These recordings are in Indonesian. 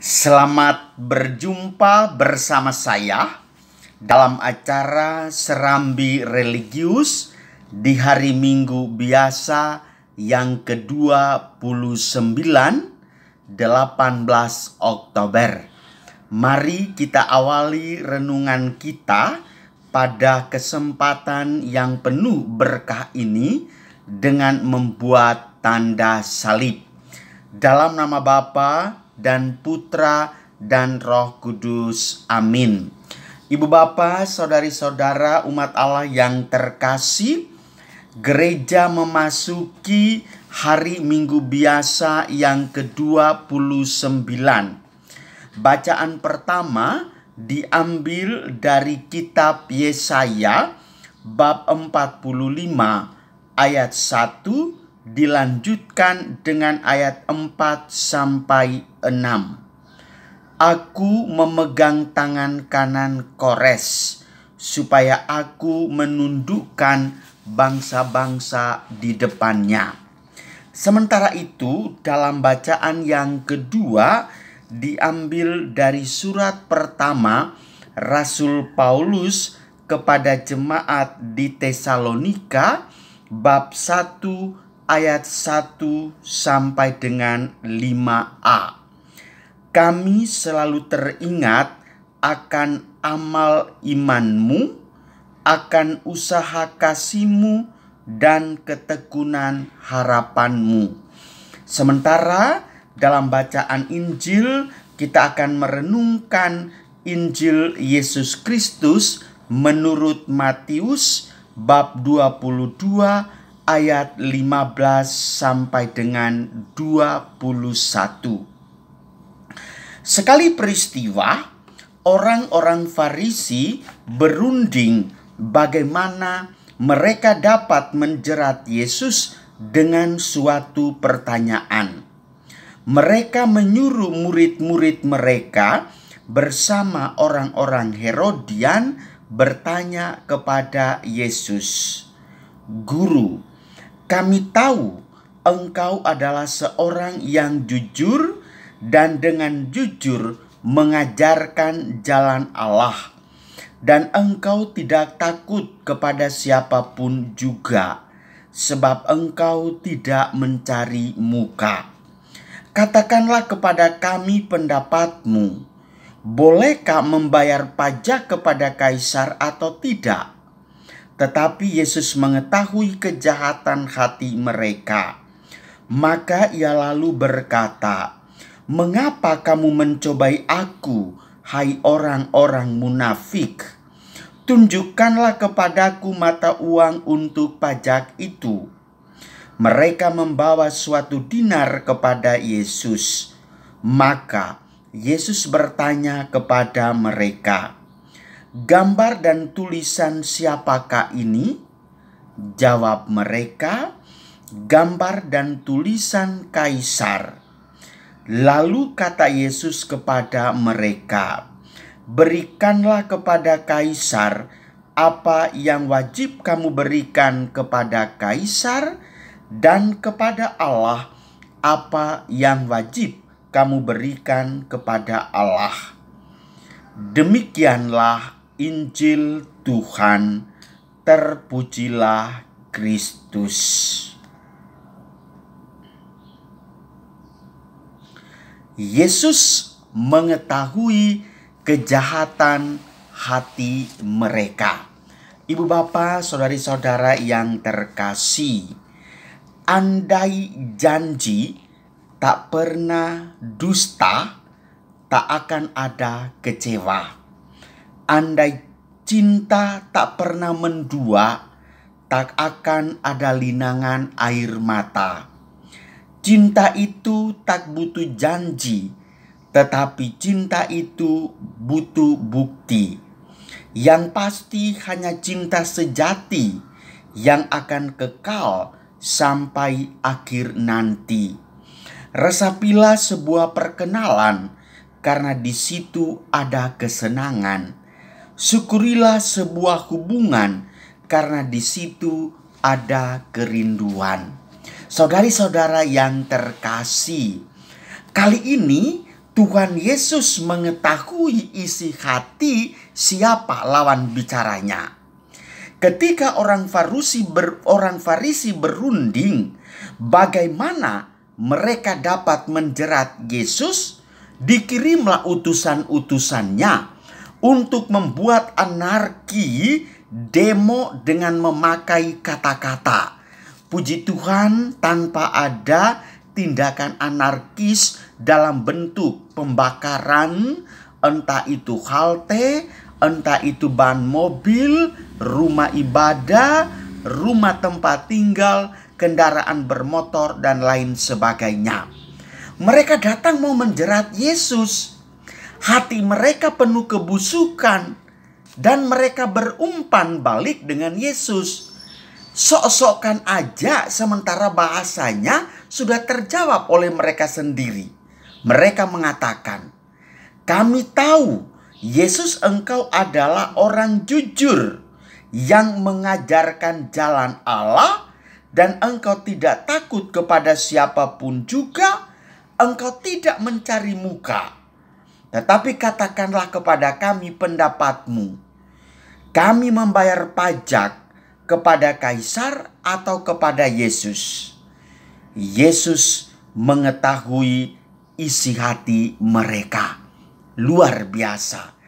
Selamat berjumpa bersama saya dalam acara Serambi Religius di hari Minggu biasa yang ke-29 18 Oktober. Mari kita awali renungan kita pada kesempatan yang penuh berkah ini dengan membuat tanda salib. Dalam nama Bapa dan Putra dan Roh Kudus. Amin. Ibu Bapa, saudari-saudara umat Allah yang terkasih, gereja memasuki hari Minggu biasa yang ke-29. Bacaan pertama diambil dari kitab Yesaya bab 45 ayat 1 dilanjutkan dengan ayat 4 sampai 6. Aku memegang tangan kanan Kores, supaya aku menundukkan bangsa-bangsa di depannya. Sementara itu, dalam bacaan yang kedua diambil dari surat pertama Rasul Paulus kepada jemaat di Tesalonika bab 1 ayat 1 sampai dengan 5a. Kami selalu teringat akan amal imanmu, akan usaha kasihmu dan ketekunan harapanmu. Sementara dalam bacaan Injil kita akan merenungkan Injil Yesus Kristus menurut Matius bab 22 ayat 15 sampai dengan 21. Sekali peristiwa, orang-orang Farisi berunding bagaimana mereka dapat menjerat Yesus dengan suatu pertanyaan. Mereka menyuruh murid-murid mereka bersama orang-orang Herodian bertanya kepada Yesus, "Guru, kami tahu engkau adalah seorang yang jujur dan dengan jujur mengajarkan jalan Allah, dan engkau tidak takut kepada siapapun juga, sebab engkau tidak mencari muka. Katakanlah kepada kami pendapatmu, bolehkah membayar pajak kepada kaisar atau tidak?" Tetapi Yesus mengetahui kejahatan hati mereka. Maka ia lalu berkata, "Mengapa kamu mencobai aku, hai orang-orang munafik? Tunjukkanlah kepadaku mata uang untuk pajak itu." Mereka membawa suatu dinar kepada Yesus. Maka Yesus bertanya kepada mereka, "Gambar dan tulisan siapakah ini?" Jawab mereka, "Gambar dan tulisan Kaisar." Lalu kata Yesus kepada mereka, "Berikanlah kepada Kaisar apa yang wajib kamu berikan kepada Kaisar, dan kepada Allah apa yang wajib kamu berikan kepada Allah." Demikianlah Injil Tuhan. Terpujilah Kristus. Yesus mengetahui kejahatan hati mereka. Ibu bapa, saudari-saudara yang terkasih, andai janji tak pernah dusta, tak akan ada kecewa. Andai cinta tak pernah mendua, tak akan ada linangan air mata. Cinta itu tak butuh janji, tetapi cinta itu butuh bukti. Yang pasti hanya cinta sejati yang akan kekal sampai akhir nanti. Resapilah sebuah perkenalan, karena di situ ada kesenangan. Syukurilah sebuah hubungan, karena di situ ada kerinduan. Saudari-saudara yang terkasih, kali ini Tuhan Yesus mengetahui isi hati siapa lawan bicaranya. Ketika orang Farisi berunding bagaimana mereka dapat menjerat Yesus, dikirimlah utusan-utusannya untuk membuat anarki, demo dengan memakai kata-kata. Puji Tuhan, tanpa ada tindakan anarkis dalam bentuk pembakaran, entah itu halte, entah itu ban mobil, rumah ibadah, rumah tempat tinggal, kendaraan bermotor, dan lain sebagainya. Mereka datang mau menjerat Yesus. Hati mereka penuh kebusukan, dan mereka berumpan balik dengan Yesus. Sok-sokan aja, sementara bahasanya sudah terjawab oleh mereka sendiri. Mereka mengatakan, "Kami tahu Yesus, engkau adalah orang jujur yang mengajarkan jalan Allah, dan engkau tidak takut kepada siapapun juga, engkau tidak mencari muka. Tetapi katakanlah kepada kami pendapatmu. Kami membayar pajak kepada Kaisar atau kepada Yesus?" Yesus mengetahui isi hati mereka. Luar biasa.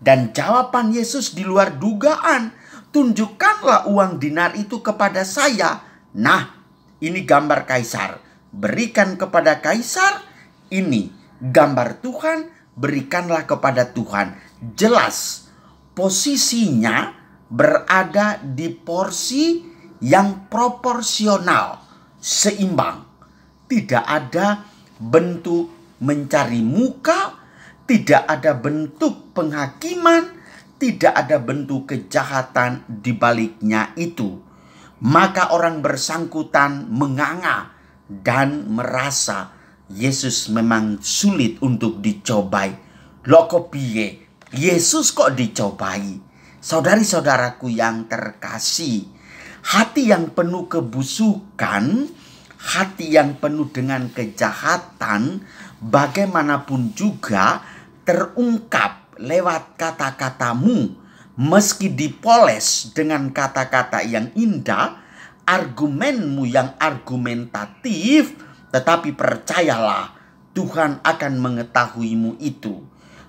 Dan jawaban Yesus di luar dugaan. "Tunjukkanlah uang dinar itu kepada saya. Nah, ini gambar Kaisar. Berikan kepada Kaisar. Ini gambar Tuhan. Berikanlah kepada Tuhan." Jelas posisinya berada di porsi yang proporsional, seimbang. Tidak ada bentuk mencari muka, tidak ada bentuk penghakiman, tidak ada bentuk kejahatan di baliknya itu. Maka orang bersangkutan menganga dan merasa Yesus memang sulit untuk dicobai. Loh kok piye? Yesus kok dicobai? Saudari-saudaraku yang terkasih, hati yang penuh kebusukan, hati yang penuh dengan kejahatan, bagaimanapun juga terungkap lewat kata-katamu. Meski dipoles dengan kata-kata yang indah, argumenmu yang argumentatif, tetapi percayalah, Tuhan akan mengetahuimu itu.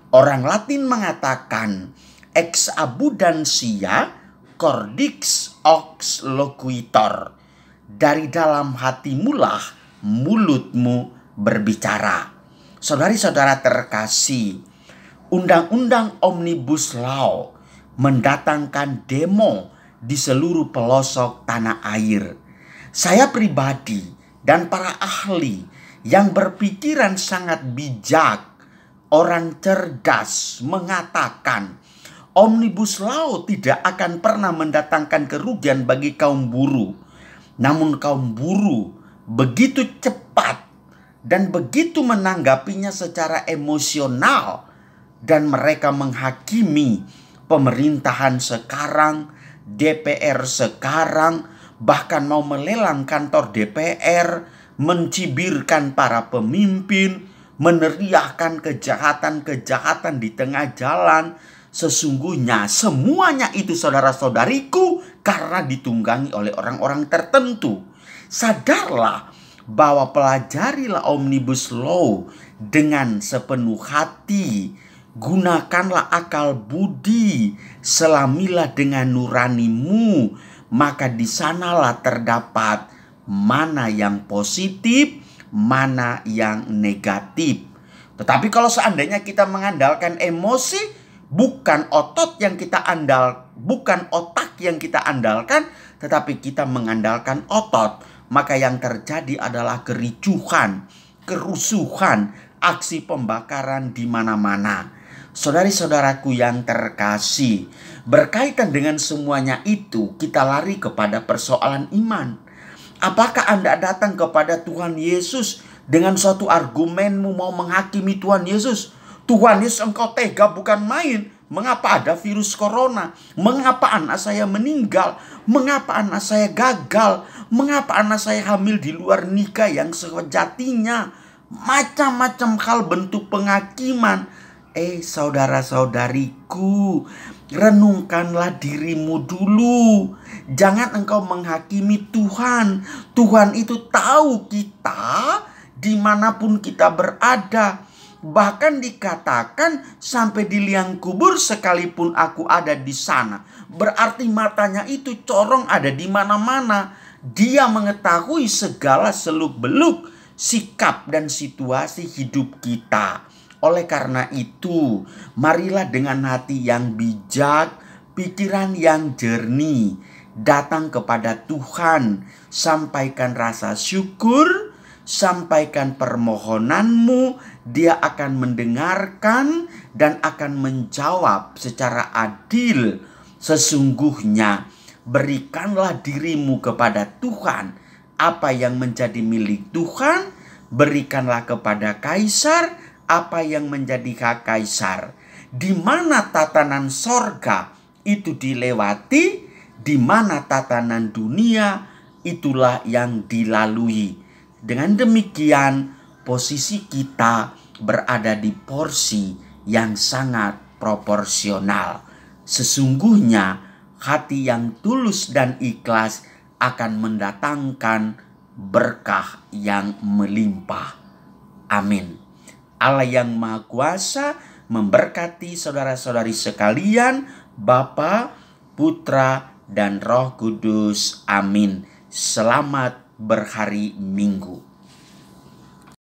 Orang Latin mengatakan, ex abundantia cordix ox loquitur. Dari dalam hatimulah mulutmu berbicara. Saudari-saudara terkasih, undang-undang Omnibus Law mendatangkan demo di seluruh pelosok tanah air. Saya pribadi dan para ahli yang berpikiran sangat bijak, orang cerdas, mengatakan Omnibus Law tidak akan pernah mendatangkan kerugian bagi kaum buruh. Namun kaum buruh begitu cepat dan begitu menanggapinya secara emosional, dan mereka menghakimi pemerintahan sekarang, DPR sekarang, bahkan mau melelang kantor DPR, mencibirkan para pemimpin, meneriakkan kejahatan-kejahatan di tengah jalan. Sesungguhnya semuanya itu, saudara-saudariku, karena ditunggangi oleh orang-orang tertentu. Sadarlah bahwa pelajarilah Omnibus Law dengan sepenuh hati. Gunakanlah akal budi, selamilah dengan nuranimu, maka di sanalah terdapat mana yang positif, mana yang negatif. Tetapi kalau seandainya kita mengandalkan emosi, bukan otot yang kita bukan otak yang kita andalkan, tetapi kita mengandalkan otot, maka yang terjadi adalah kericuhan, kerusuhan, aksi pembakaran di mana-mana. Saudari-saudaraku yang terkasih, berkaitan dengan semuanya itu, kita lari kepada persoalan iman. Apakah Anda datang kepada Tuhan Yesus dengan suatu argumenmu mau menghakimi Tuhan Yesus? Tuhan Yesus, engkau tega bukan main. Mengapa ada virus corona? Mengapa anak saya meninggal? Mengapa anak saya gagal? Mengapa anak saya hamil di luar nikah yang sejatinya? macam-macam hal bentuk penghakiman. Saudara-saudariku, renungkanlah dirimu dulu. Jangan engkau menghakimi Tuhan. Tuhan itu tahu kita dimanapun kita berada. Bahkan dikatakan sampai di liang kubur sekalipun aku ada di sana. Berarti matanya itu corong ada di mana-mana. Dia mengetahui segala seluk-beluk sikap dan situasi hidup kita. Oleh karena itu, marilah dengan hati yang bijak, pikiran yang jernih, datang kepada Tuhan, sampaikan rasa syukur, sampaikan permohonanmu, Dia akan mendengarkan dan akan menjawab secara adil. Sesungguhnya, berikanlah dirimu kepada Tuhan. Apa yang menjadi milik Tuhan, berikanlah kepada kaisar apa yang menjadi hak kaisar. Di mana tatanan sorga itu dilewati, di mana tatanan dunia itulah yang dilalui. Dengan demikian, posisi kita berada di porsi yang sangat proporsional. Sesungguhnya hati yang tulus dan ikhlas akan mendatangkan berkah yang melimpah. Amin. Allah yang Maha Kuasa memberkati saudara-saudari sekalian, Bapa, Putra, dan Roh Kudus. Amin. Selamat berhari Minggu.